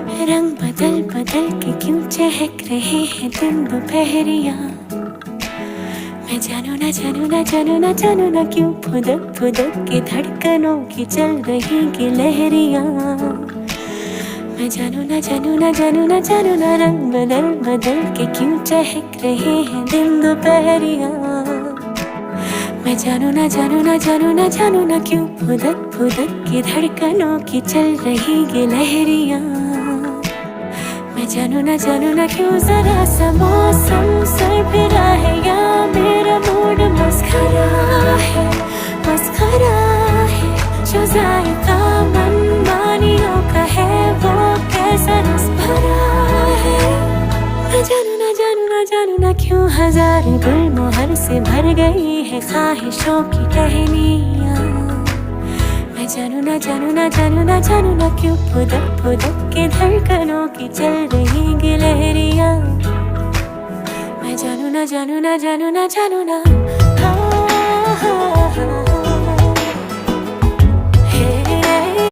रंग बदल बदल के क्यों चहक रहे हैं दिन दोपहरिया। मैं जानू ना जानू ना जानू ना जानू ना क्यों फुदक फुदक के धड़कनों की चल रही गिलहरियाँ। मैं जानू ना जानू ना जानू ना जानू ना रंग बदल बदल के क्यों चहक रहे हैं दिन दोपहरिया। मैं जानू ना जानू ना जानू ना जानू ना क्यों फुदक फुदक के धड़कनों की चल रही गिलहरियाँ। मैं जानू ना क्यों जरा सा मौसम सरफिरा है या मेरा मूड मस्खरा है। जो जायका मनमानियों का है वो कैसा रस भरा है। मैं जानू ना क्यों हजारों गुलमोहर से भर गई है ख्वाहिशों की टहनियाँ। मैं जानू ना क्यों फुदक फुदक के धड़कनों की चल रही गिलहरियाँ। मैं जानू ना।